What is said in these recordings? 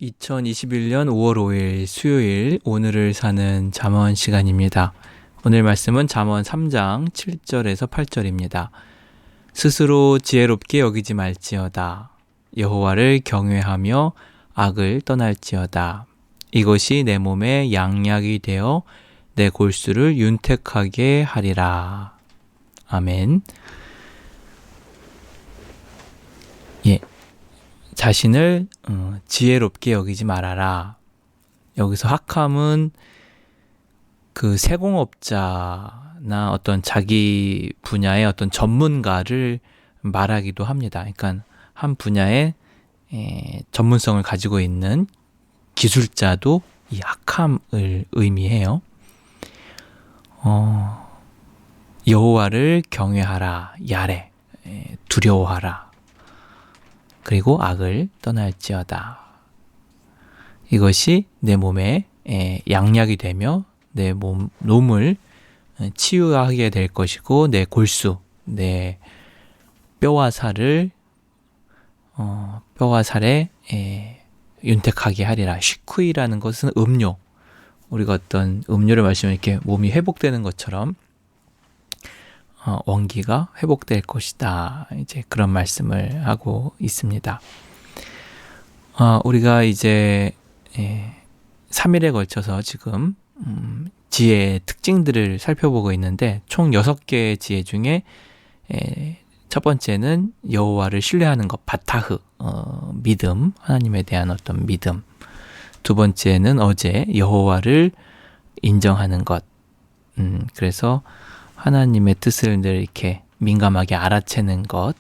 2021년 5월 5일 수요일 오늘을 사는 잠언 시간입니다. 오늘 말씀은 잠언 3장 7절에서 8절입니다. 스스로 지혜롭게 여기지 말지어다. 여호와를 경외하며 악을 떠날지어다. 이것이 내 몸에 양약이 되어 내 골수를 윤택하게 하리라. 아멘. 예. 자신을 지혜롭게 여기지 말아라. 여기서 학함은 그 세공업자나 어떤 자기 분야의 어떤 전문가를 말하기도 합니다. 그러니까 한 분야의 전문성을 가지고 있는 기술자도 이 학함을 의미해요. 여호와를 경외하라. 야레. 두려워하라. 그리고 악을 떠날지어다. 이것이 내 몸에 양약이 되며 내 몸을 치유하게 될 것이고 내 골수, 내 뼈와 살을 뼈와 살에 윤택하게 하리라. 쉬쿠이라는 것은 음료. 우리가 어떤 음료를 마시면 이렇게 몸이 회복되는 것처럼 원기가 회복될 것이다. 이제 그런 말씀을 하고 있습니다. 우리가 이제 3일에 걸쳐서 지금 지혜의 특징들을 살펴보고 있는데 총 6개의 지혜 중에 첫 번째는 여호와를 신뢰하는 것, 바타흐, 믿음, 하나님에 대한 어떤 믿음. 두 번째는 어제 여호와를 인정하는 것. 그래서 하나님의 뜻을 늘 이렇게 민감하게 알아채는 것.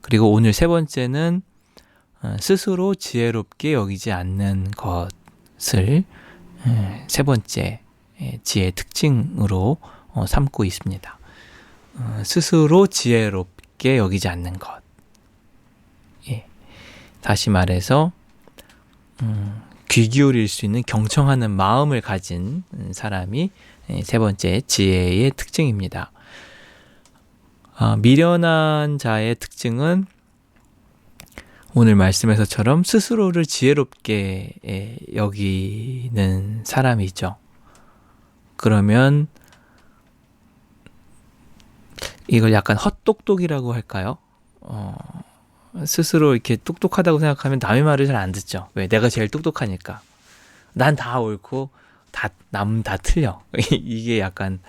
그리고 오늘 세 번째는 스스로 지혜롭게 여기지 않는 것을 세 번째 지혜의 특징으로 삼고 있습니다. 스스로 지혜롭게 여기지 않는 것. 예. 다시 말해서 귀 기울일 수 있는 경청하는 마음을 가진 사람이 세 번째 지혜의 특징입니다. 미련한 자의 특징은 오늘 말씀에서처럼 스스로를 지혜롭게 여기는 사람이죠. 그러면 이걸 약간 헛똑똑이라고 할까요? 스스로 이렇게 똑똑하다고 생각하면 남의 말을 잘 안 듣죠. 왜? 내가 제일 똑똑하니까. 난 다 옳고 남 다 틀려. 이게 약간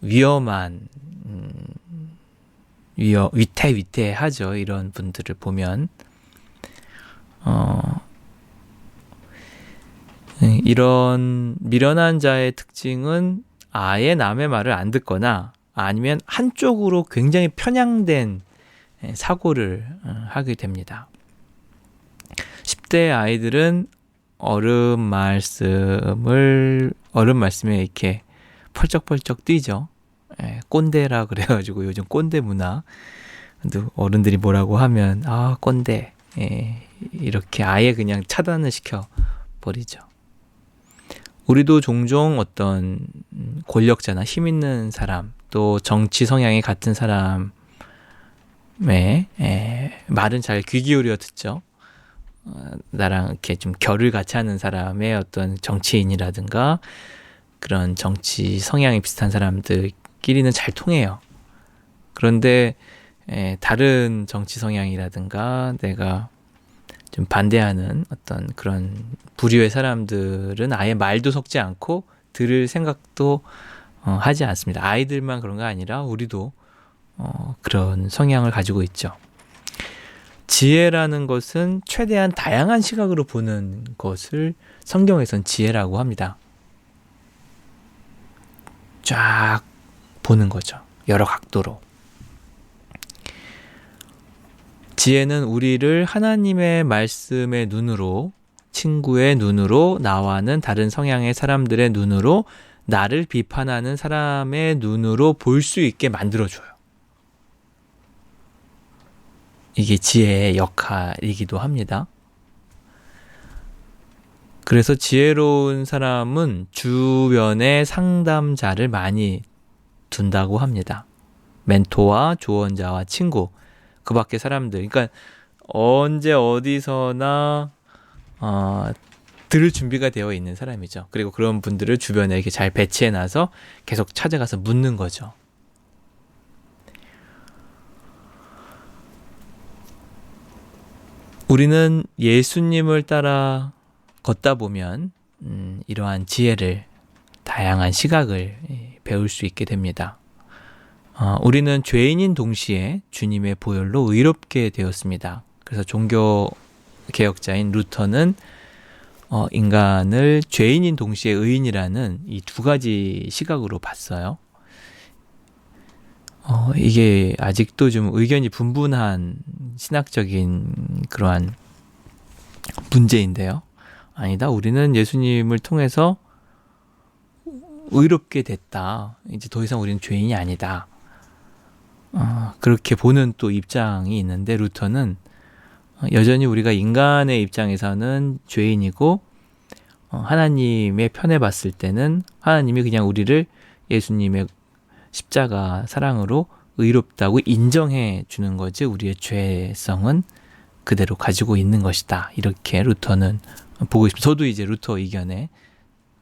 위험한 위태위태하죠. 이런 분들을 보면 이런 미련한 자의 특징은 아예 남의 말을 안 듣거나 아니면 한쪽으로 굉장히 편향된 사고를 하게 됩니다. 10대 아이들은 어른 말씀에 이렇게 펄쩍펄쩍 뛰죠. 꼰대라 그래가지고 요즘 꼰대 문화. 어른들이 뭐라고 하면 꼰대 이렇게 아예 그냥 차단을 시켜버리죠. 우리도 종종 어떤 권력자나 힘 있는 사람 또 정치 성향이 같은 사람의 말은 잘 귀 기울여 듣죠. 나랑 이렇게 좀 결을 같이 하는 사람의 어떤 정치인이라든가 그런 정치 성향이 비슷한 사람들끼리는 잘 통해요. 그런데 다른 정치 성향이라든가 내가 좀 반대하는 어떤 그런 부류의 사람들은 아예 말도 섞지 않고 들을 생각도 하지 않습니다. 아이들만 그런 거 아니라 우리도 그런 성향을 가지고 있죠. 지혜라는 것은 최대한 다양한 시각으로 보는 것을 성경에선 지혜라고 합니다. 쫙 보는 거죠. 여러 각도로. 지혜는 우리를 하나님의 말씀의 눈으로, 친구의 눈으로, 나와는 다른 성향의 사람들의 눈으로, 나를 비판하는 사람의 눈으로 볼 수 있게 만들어줘요. 이게 지혜의 역할이기도 합니다. 그래서 지혜로운 사람은 주변에 상담자를 많이 둔다고 합니다. 멘토와 조언자와 친구, 그 밖에 사람들. 그러니까 언제 어디서나 들을 준비가 되어 있는 사람이죠. 그리고 그런 분들을 주변에 이렇게 잘 배치해놔서 계속 찾아가서 묻는 거죠. 우리는 예수님을 따라 걷다 보면 이러한 지혜를, 다양한 시각을 배울 수 있게 됩니다. 우리는 죄인인 동시에 주님의 보혈로 의롭게 되었습니다. 그래서 종교 개혁자인 루터는 인간을 죄인인 동시에 의인이라는 이 두 가지 시각으로 봤어요. 이게 아직도 좀 의견이 분분한 신학적인 그러한 문제인데요. 아니다, 우리는 예수님을 통해서 의롭게 됐다. 이제 더 이상 우리는 죄인이 아니다. 그렇게 보는 또 입장이 있는데, 루터는 여전히 우리가 인간의 입장에서는 죄인이고, 하나님의 편에 봤을 때는 하나님이 그냥 우리를 예수님의 십자가 사랑으로 의롭다고 인정해 주는 거지, 우리의 죄성은 그대로 가지고 있는 것이다. 이렇게 루터는 보고 있습니다. 저도 이제 루터 의견에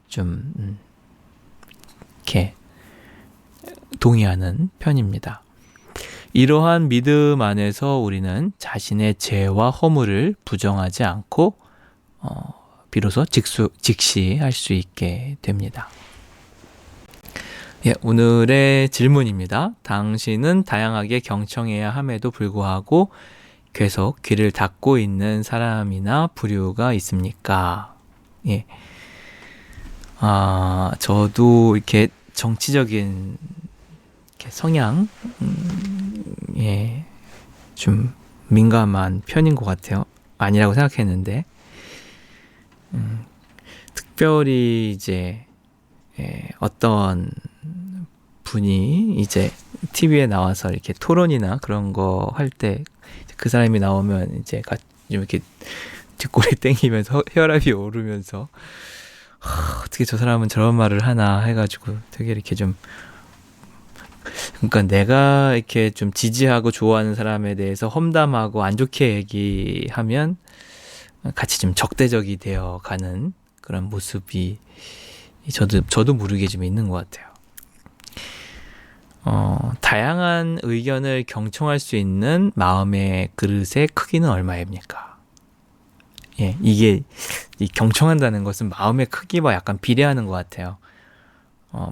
좀 이렇게 동의하는 편입니다. 이러한 믿음 안에서 우리는 자신의 죄와 허물을 부정하지 않고 비로소 직시할 수 있게 됩니다. 예, 오늘의 질문입니다. 당신은 다양하게 경청해야 함에도 불구하고 계속 귀를 닫고 있는 사람이나 부류가 있습니까? 예. 저도 이렇게 정치적인 이렇게 성향, 예, 좀 민감한 편인 것 같아요. 아니라고 생각했는데, 특별히 이제 어떤 분이 이제 TV에 나와서 이렇게 토론이나 그런 거 할 때 그 사람이 나오면 이제 좀 이렇게 뒷골이 땡기면서 혈압이 오르면서 어떻게 저 사람은 저런 말을 하나 해가지고 되게 이렇게 좀, 그러니까 내가 이렇게 좀 지지하고 좋아하는 사람에 대해서 험담하고 안 좋게 얘기하면 같이 좀 적대적이 되어 가는 그런 모습이 저도 모르게 좀 있는 것 같아요. 다양한 의견을 경청할 수 있는 마음의 그릇의 크기는 얼마입니까? 예, 이게 경청한다는 것은 마음의 크기와 약간 비례하는 것 같아요.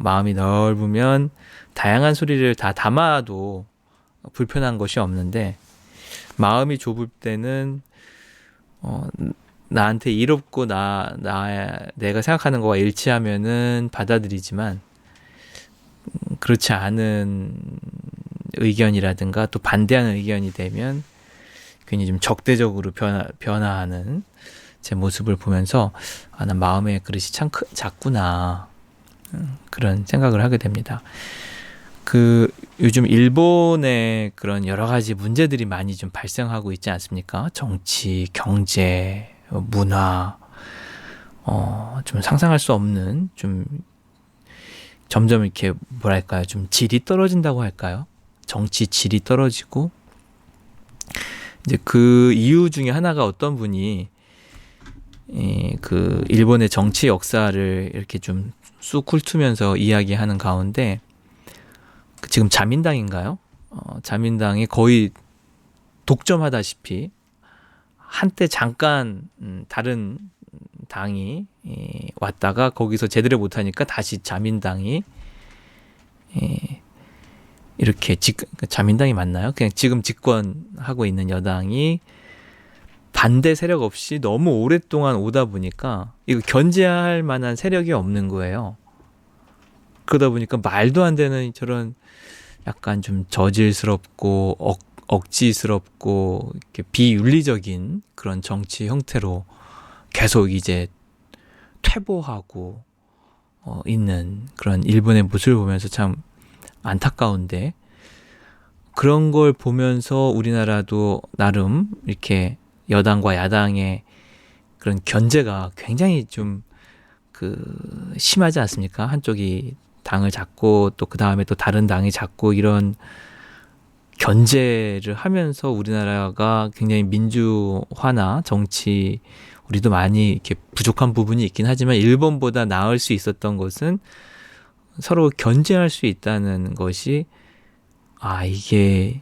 마음이 넓으면 다양한 소리를 다 담아도 불편한 것이 없는데, 마음이 좁을 때는 나한테 이롭고 내가 생각하는 거와 일치하면은 받아들이지만, 그렇지 않은 의견이라든가 또 반대하는 의견이 되면 괜히 좀 적대적으로 변화하는 제 모습을 보면서 난 마음의 그릇이 참 작구나, 그런 생각을 하게 됩니다. 요즘 일본에 그런 여러 가지 문제들이 많이 좀 발생하고 있지 않습니까? 정치, 경제, 문화, 좀 상상할 수 없는, 좀 점점 이렇게 뭐랄까요, 좀 질이 떨어진다고 할까요? 정치 질이 떨어지고, 이제 그 이유 중에 하나가 어떤 분이 그 일본의 정치 역사를 이렇게 좀 쑥 훑으면서 이야기하는 가운데, 지금 자민당인가요? 자민당이 거의 독점하다시피 한때 잠깐 다른 당이 왔다가 거기서 제대로 못하니까 다시 자민당이 이렇게 자민당이 맞나요? 그냥 지금 집권하고 있는 여당이 반대 세력 없이 너무 오랫동안 오다 보니까 이거 견제할 만한 세력이 없는 거예요. 그러다 보니까 말도 안 되는 저런 약간 좀 저질스럽고 억지스럽고 이렇게 비윤리적인 그런 정치 형태로 계속 이제 퇴보하고 있는 그런 일본의 모습을 보면서 참 안타까운데, 그런 걸 보면서 우리나라도 나름 이렇게 여당과 야당의 그런 견제가 굉장히 좀 심하지 않습니까? 한쪽이 당을 잡고 또 그 다음에 또 다른 당이 잡고, 이런 견제를 하면서 우리나라가 굉장히 민주화나 정치 우리도 많이 이렇게 부족한 부분이 있긴 하지만 일본보다 나을 수 있었던 것은 서로 견제할 수 있다는 것이 이게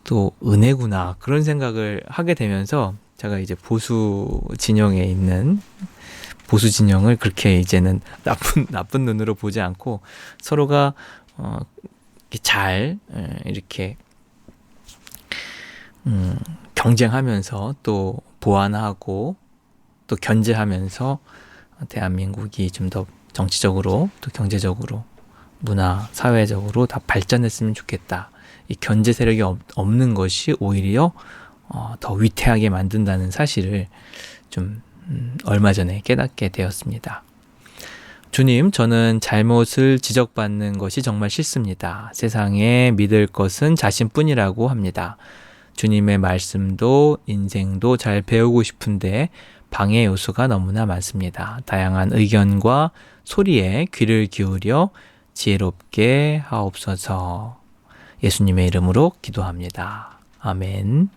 또 은혜구나 그런 생각을 하게 되면서 제가 이제 보수 진영에 있는 보수 진영을 그렇게 이제는 나쁜 눈으로 보지 않고 서로가 잘 이렇게 경쟁하면서 또 보완하고 또 견제하면서 대한민국이 좀 더 정치적으로 또 경제적으로 문화 사회적으로 다 발전했으면 좋겠다. 이 견제 세력이 없는 것이 오히려 더 위태하게 만든다는 사실을 좀 얼마 전에 깨닫게 되었습니다. 주님, 저는 잘못을 지적받는 것이 정말 싫습니다. 세상에 믿을 것은 자신뿐이라고 합니다. 주님의 말씀도 인생도 잘 배우고 싶은데 방해 요소가 너무나 많습니다. 다양한 의견과 소리에 귀를 기울여 지혜롭게 하옵소서. 예수님의 이름으로 기도합니다. 아멘.